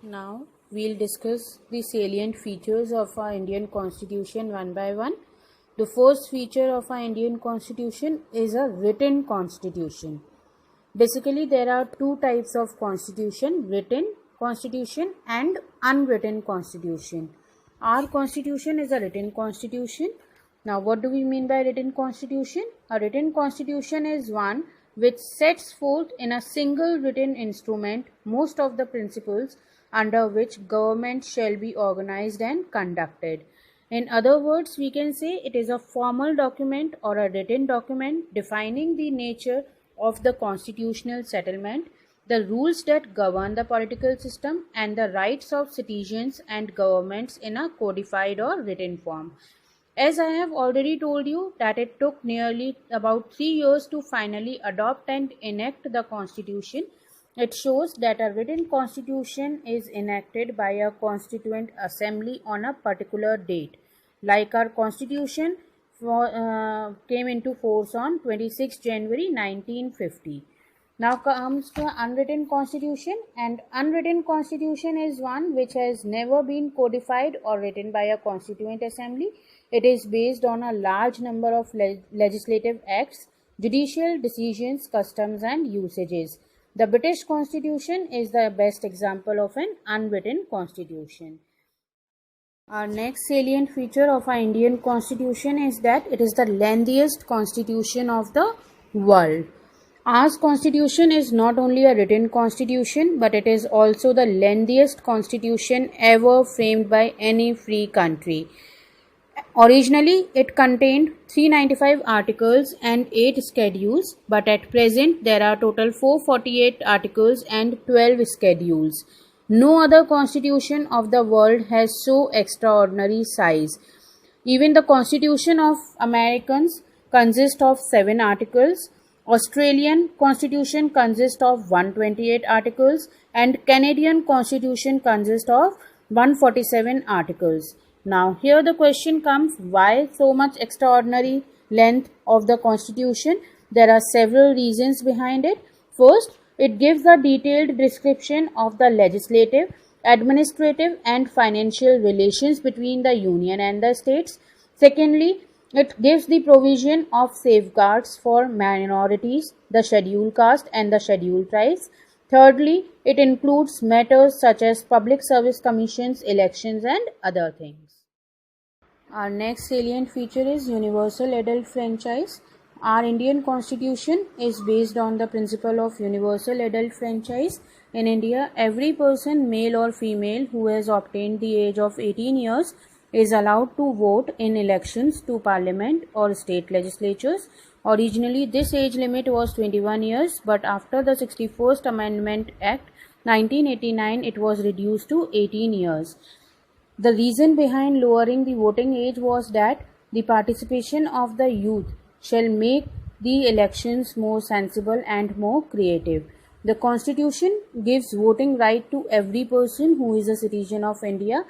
Now we'll discuss the salient features of our Indian Constitution one by one. The first feature of our Indian Constitution is a written constitution. Basically, there are two types of constitution: written constitution and unwritten constitution. Our constitution is a written constitution. Now, what do we mean by written constitution? A written constitution is one which sets forth in a single written instrument most of the principles under which government shall be organized and conducted. In other words, we can say it is a formal document or a written document defining the nature of the constitutional settlement, the rules that govern the political system, and the rights of citizens and governments in a codified or written form. As I have already told you that it took nearly about 3 years to finally adopt and enact the constitution. It shows that a written constitution is enacted by a constituent assembly on a particular date. Like our constitution came into force on 26 January 1950. Now comes the unwritten constitution, and unwritten constitution is one which has never been codified or written by a constituent assembly. It is based on a large number of legislative acts, judicial decisions, customs and usages. The British Constitution is the best example of an unwritten constitution. Our next salient feature of our Indian Constitution is that it is the lengthiest constitution of the world. Our constitution is not only a written constitution, but it is also the lengthiest constitution ever framed by any free country. Originally, it contained 395 articles and 8 schedules, but at present there are total 448 articles and 12 schedules. No other constitution of the world has so extraordinary size. Even the Constitution of Americans consists of 7 articles. Australian Constitution consists of 128 articles and Canadian Constitution consists of 147 articles. Now here the question comes, why so much extraordinary length of the Constitution? There are several reasons behind it. First, it gives a detailed description of the legislative, administrative and financial relations between the Union and the states. Secondly, it gives the provision of safeguards for minorities, the scheduled caste and the scheduled tribes. Thirdly, it includes matters such as public service commissions, elections and other things. Our next salient feature is universal adult franchise. Our Indian Constitution is based on the principle of universal adult franchise. In India, every person, male or female, who has obtained the age of 18 years is allowed to vote in elections to parliament or state legislatures. Originally, this age limit was 21 years, but after the 61st Amendment Act 1989, it was reduced to 18 years. The reason behind lowering the voting age was that the participation of the youth shall make the elections more sensible and more creative. The Constitution gives voting right to every person who is a citizen of India,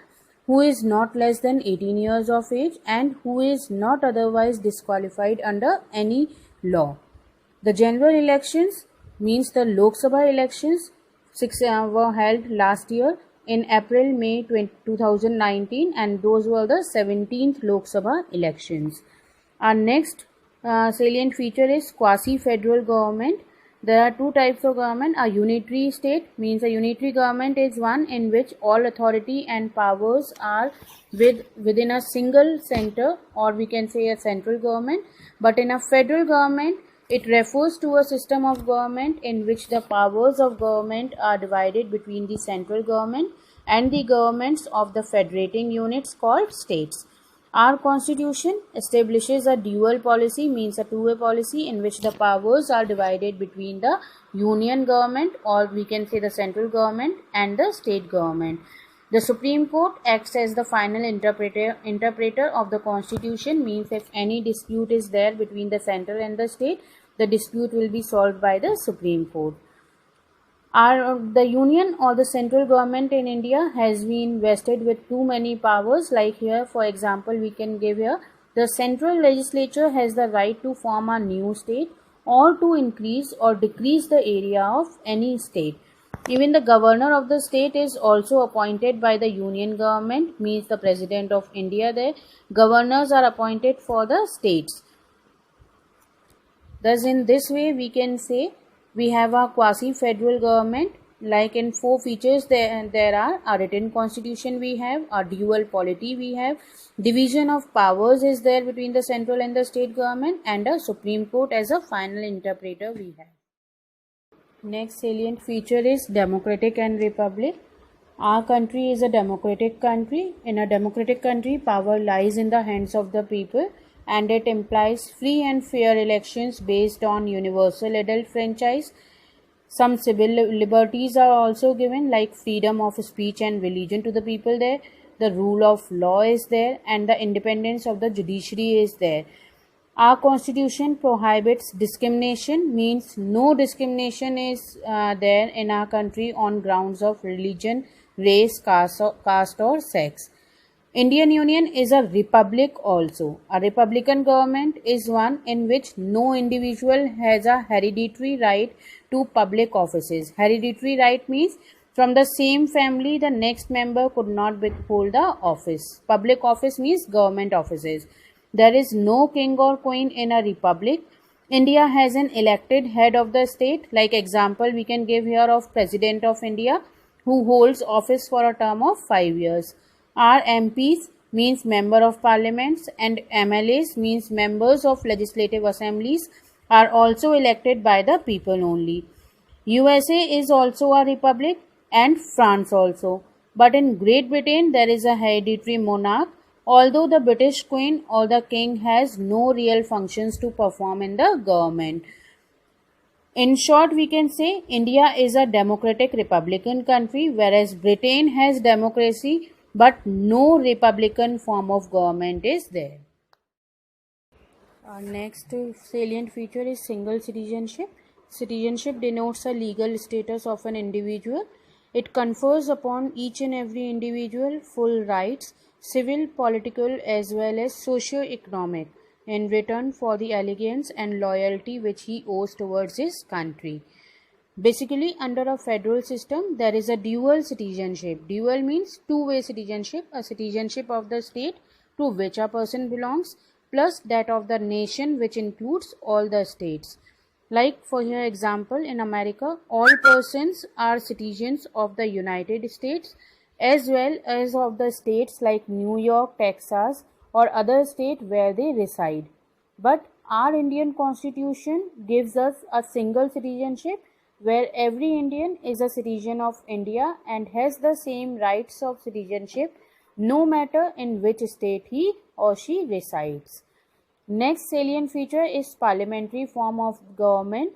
who is not less than 18 years of age and who is not otherwise disqualified under any law. The general elections means the Lok Sabha elections were held last year in April-May 2019 and those were the 17th Lok Sabha elections. Our next salient feature is quasi-federal government. There are two types of government. A unitary state means a unitary government is one in which all authority and powers are within a single center, or we can say a central government. But in a federal government, it refers to a system of government in which the powers of government are divided between the central government and the governments of the federating units called states. Our Constitution establishes a dual policy, means a two-way policy in which the powers are divided between the union government, or we can say the central government, and the state government. The Supreme Court acts as the final interpreter of the Constitution, means if any dispute is there between the central and the state, the dispute will be solved by the Supreme Court. The union or the central government in India has been vested with too many powers. Like here, for example, we can give here, the central legislature has the right to form a new state or to increase or decrease the area of any state. Even the governor of the state is also appointed by the union government, means the president of India there. Governors are appointed for the states. Thus, in this way, we can say we have a quasi-federal government. Like in 4 features, there are a written constitution we have, a dual polity we have, division of powers is there between the central and the state government, and a Supreme Court as a final interpreter we have. Next salient feature is democratic and republic. Our country is a democratic country. In a democratic country, power lies in the hands of the people, and it implies free and fair elections based on universal adult franchise. Some civil liberties are also given, like freedom of speech and religion to the people there. The rule of law is there, and the independence of the judiciary is there. Our constitution prohibits discrimination, means no discrimination is there in our country on grounds of religion, race, caste or sex. Indian Union is a republic also. A republican government is one in which no individual has a hereditary right to public offices. Hereditary right means from the same family the next member could not hold the office. Public office means government offices. There is no king or queen in a republic. India has an elected head of the state. Like example we can give here of President of India, who holds office for a term of 5 years. Our MPs means member of parliaments, and MLAs means members of legislative assemblies are also elected by the people only. USA is also a republic, and France also. But in Great Britain there is a hereditary monarch, although the British Queen or the King has no real functions to perform in the government. In short, we can say India is a democratic republican country, whereas Britain has democracy but no republican form of government is there. Our next salient feature is single citizenship. Citizenship denotes a legal status of an individual. It confers upon each and every individual full rights, civil, political as well as socio-economic, in return for the allegiance and loyalty which he owes towards his country. Basically, under a federal system, there is a dual citizenship. Dual means two-way citizenship, a citizenship of the state to which a person belongs, plus that of the nation, which includes all the states. Like for here example, in America, all persons are citizens of the United States as well as of the states like New York, Texas, or other state where they reside. But our Indian Constitution gives us a single citizenship, where every Indian is a citizen of India and has the same rights of citizenship no matter in which state he or she resides. Next salient feature is parliamentary form of government.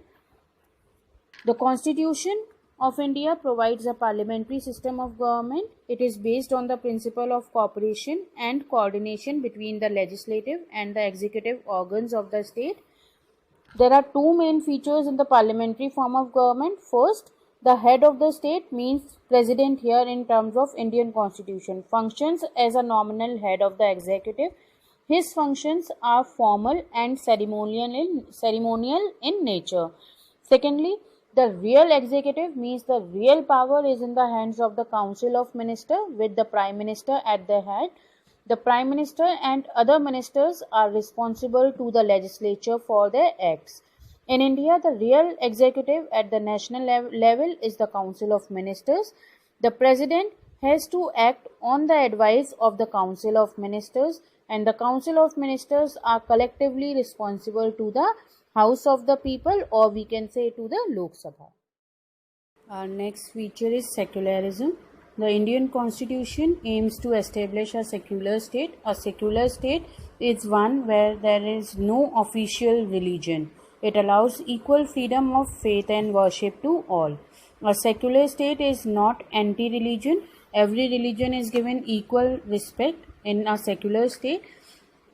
The Constitution of India provides a parliamentary system of government. It is based on the principle of cooperation and coordination between the legislative and the executive organs of the state. There are two main features in the parliamentary form of government. First, the head of the state, means president here in terms of Indian Constitution, functions as a nominal head of the executive. His functions are formal and ceremonial in nature. Secondly, the real executive, means the real power is in the hands of the Council of Ministers with the Prime Minister at the head. The Prime Minister and other ministers are responsible to the legislature for their acts. In India, the real executive at the national level is the Council of Ministers. The President has to act on the advice of the Council of Ministers, and the Council of Ministers are collectively responsible to the House of the People, or we can say to the Lok Sabha. Our next feature is secularism. The Indian Constitution aims to establish a secular state. A secular state is one where there is no official religion. It allows equal freedom of faith and worship to all. A secular state is not anti-religion. Every religion is given equal respect in a secular state.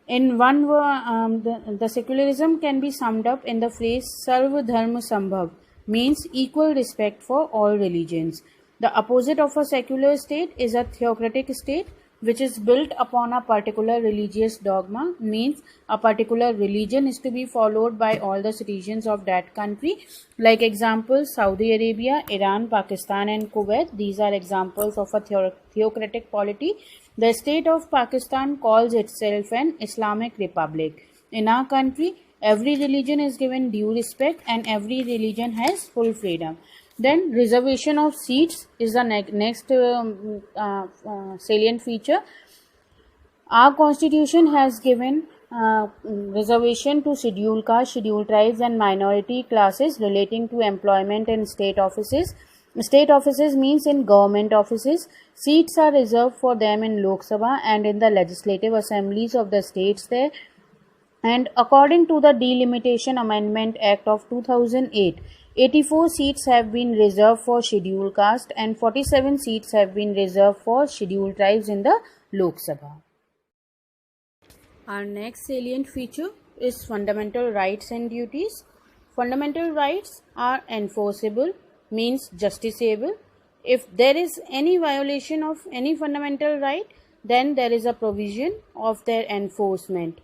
In one word, the secularism can be summed up in the phrase Sarva Dharma Sambhav, means equal respect for all religions. The opposite of a secular state is a theocratic state, which is built upon a particular religious dogma, means a particular religion is to be followed by all the citizens of that country. Like examples, Saudi Arabia, Iran, Pakistan and Kuwait. These are examples of a theocratic polity. The state of Pakistan calls itself an Islamic Republic. In our country, every religion is given due respect and every religion has full freedom. Then reservation of seats is the next salient feature. Our constitution has given reservation to scheduled castes, scheduled tribes and minority classes relating to employment in state offices. State offices means in government offices. Seats are reserved for them in Lok Sabha and in the legislative assemblies of the states there. And according to the Delimitation Amendment Act of 2008, 84 seats have been reserved for scheduled caste and 47 seats have been reserved for scheduled tribes in the Lok Sabha. Our next salient feature is fundamental rights and duties. Fundamental rights are enforceable, means justiciable. If there is any violation of any fundamental right, then there is a provision of their enforcement.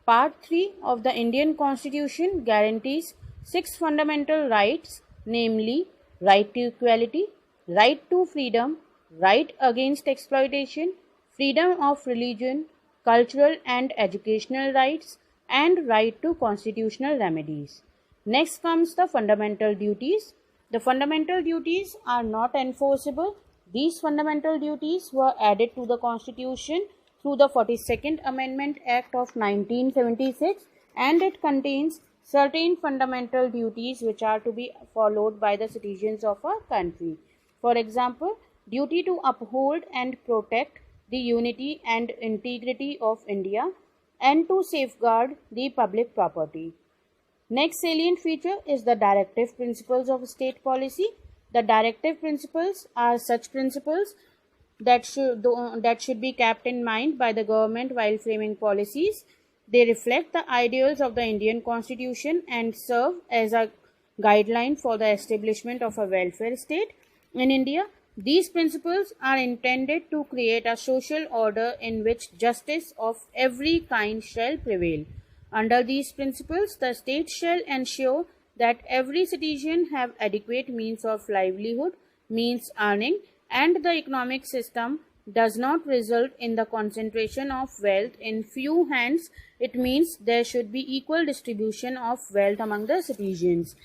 Part 3 of the Indian Constitution guarantees 6 fundamental rights, namely right to equality, right to freedom, right against exploitation, freedom of religion, cultural and educational rights, and right to constitutional remedies. Next comes the fundamental duties. The fundamental duties are not enforceable. These fundamental duties were added to the Constitution through the 42nd Amendment Act of 1976, and it contains certain fundamental duties which are to be followed by the citizens of a country. For example, duty to uphold and protect the unity and integrity of India and to safeguard the public property. Next salient feature is the directive principles of state policy. The directive principles are such principles that should be kept in mind by the government while framing policies. They reflect the ideals of the Indian Constitution and serve as a guideline for the establishment of a welfare state. In India, these principles are intended to create a social order in which justice of every kind shall prevail. Under these principles, the state shall ensure that every citizen have adequate means of livelihood, means earning, and the economic system does not result in the concentration of wealth in few hands. It means there should be equal distribution of wealth among the citizens.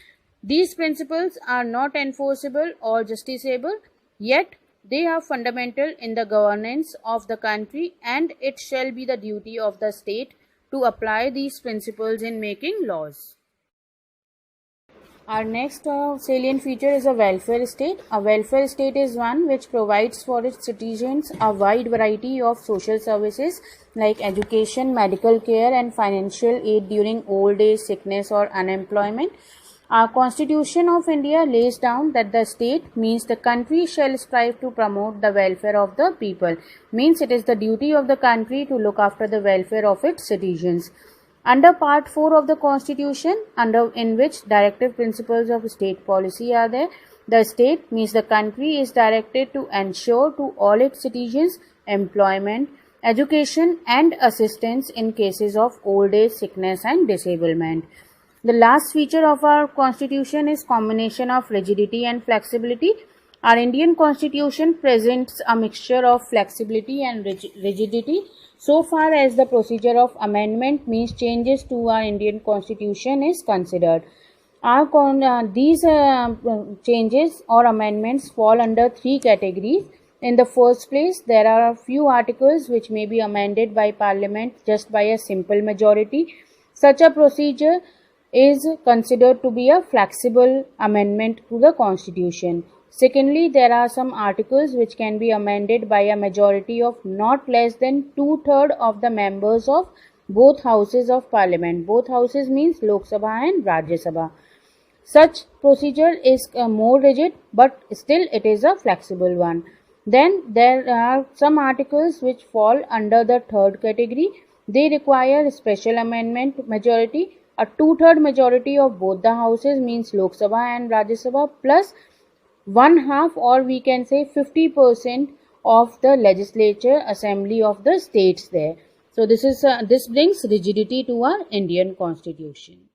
These principles are not enforceable or justiciable, yet they are fundamental in the governance of the country, and it shall be the duty of the state to apply these principles in making laws. Our next salient feature is a welfare state. A welfare state is one which provides for its citizens a wide variety of social services like education, medical care, and financial aid during old age, sickness, or unemployment. Our Constitution of India lays down that the state, means the country, shall strive to promote the welfare of the people, means it is the duty of the country to look after the welfare of its citizens. Under Part 4 of the Constitution, in which directive principles of state policy are there, the state, means the country, is directed to ensure to all its citizens employment, education, and assistance in cases of old age, sickness, and disablement. The last feature of our Constitution is combination of rigidity and flexibility. Our Indian Constitution presents a mixture of flexibility and rigidity so far as the procedure of amendment, means changes to our Indian Constitution, is considered. These changes or amendments fall under 3 categories. In the first place, there are a few articles which may be amended by Parliament just by a simple majority. Such a procedure is considered to be a flexible amendment to the Constitution. Secondly, there are some articles which can be amended by a majority of not less than 2/3 of the members of both houses of Parliament. Both houses means Lok Sabha and Rajya Sabha. Such procedure is more rigid, but still it is a flexible one. Then there are some articles which fall under the third category. They require special amendment majority. A 2/3 majority of both the houses means Lok Sabha and Rajya Sabha plus 1/2, or we can say 50% of the legislature assembly of the states there. So this brings rigidity to our Indian constitution.